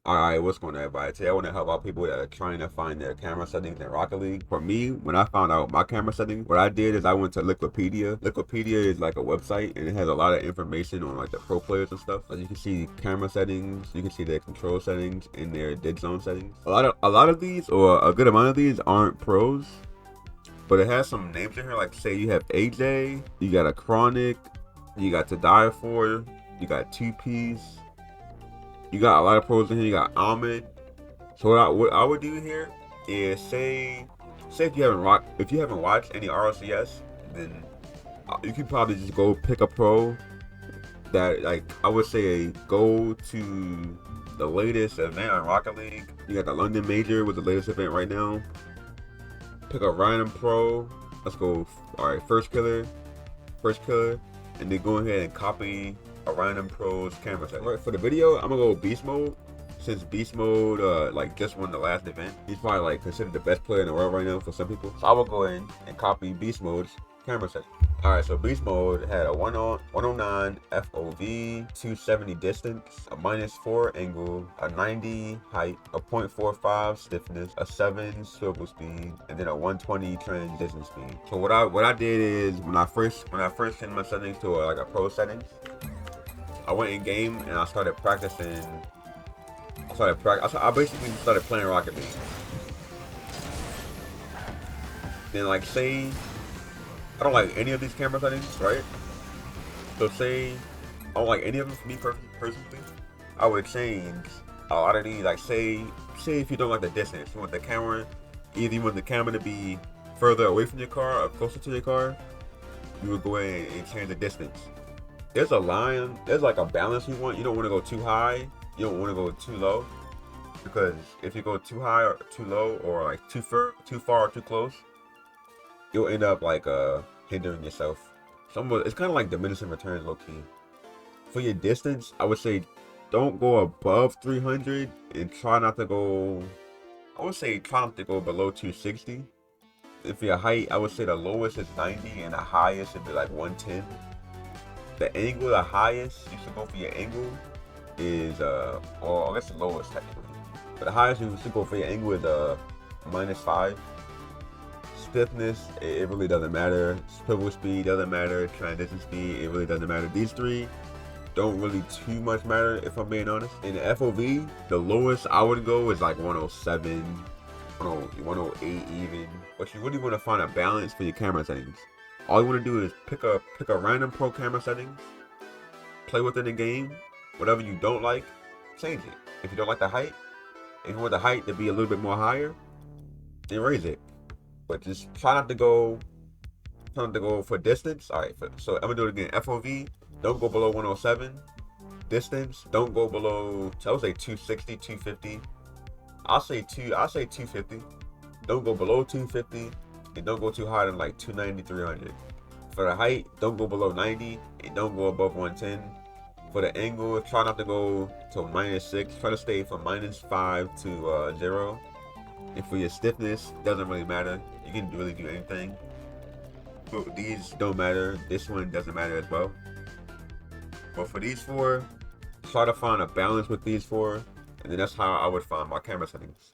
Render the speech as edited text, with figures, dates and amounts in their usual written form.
Alright, what's going on, everybody? Today I want to help out people that are trying to find their camera settings in Rocket League. For me, when I found out my camera settings, what I did is I went to Liquipedia. Liquipedia is like a website and it has a lot of information on like the pro players and stuff. As you can see camera settings, you can see their control settings and their dead zone settings. A lot of these, or a good amount of these, aren't pros, but it has some names in here. Like say you have AJ, you got a Chronic, you got To Die For, you got Two Piece. You got a lot of pros in here. You got Ahmed. So what I would do here is say if you haven't watched any RLCS, then you could probably just go pick a pro that, like, I would say go to the latest event on Rocket League. You got the London Major with the latest event right now. Pick a random pro. Let's go. All right, first killer, and then go ahead and copy a random pro's camera setting. Right, for the video, I'm gonna go beast mode. Since beast mode like just won the last event, he's probably like considered the best player in the world right now for some people. So I will go in and copy beast mode's camera setting. All right, so beast mode had a 109 FOV, 270 distance, a -4 angle, a 90 height, a 0.45 stiffness, a 7 swivel speed, and then a 120 transition speed. So what I did is when I first sent my settings to like a pro settings, I went in game and I started practicing. I basically started playing Rocket League. Then, like, say I don't like any of these camera settings, right? So say I don't like any of them for me personally, I would change a lot of these. Like say if you don't like the distance, you want the camera, either you want the camera to be further away from your car or closer to your car, you would go ahead and change the distance. There's a line, there's like a balance you want. You don't want to go too high, you don't want to go too low, because if you go too high or too low, or like too far or too close, you'll end up like hindering yourself. It's kind of like diminishing returns, low key. For your distance, I would say don't go above 300 and try not to go. I would say try not to go below 260. And for your height, I would say the lowest is 90 and the highest would be like 110. The angle, the highest you should go for your angle is or I guess the lowest technically, but the highest you should go for your angle is -5. Stiffness, it really doesn't matter. Swivel speed doesn't matter. Transition speed, it really doesn't matter. These three don't really too much matter, if I'm being honest. In the FOV, the lowest I would go is like 107, 108 even. But you really want to find a balance for your camera settings. All you want to do is pick a random pro camera settings, play within the game. Whatever you don't like, change it. If you don't like the height, if you want the height to be a little bit more higher, then raise it. But just try not to go for distance. All right, so I'm gonna do it again. FOV, don't go below 107. Distance, don't go below, I would say 260, 250. I'll say 250. Don't go below 250, and don't go too high than like 290, 300. For the height, don't go below 90, and don't go above 110. For the angle, try not to go to -6. Try to stay from -5 to 0. And for your stiffness, doesn't really matter. You can really do anything. But these don't matter. This one doesn't matter as well. But for these four, try to find a balance with these four, and then that's how I would find my camera settings.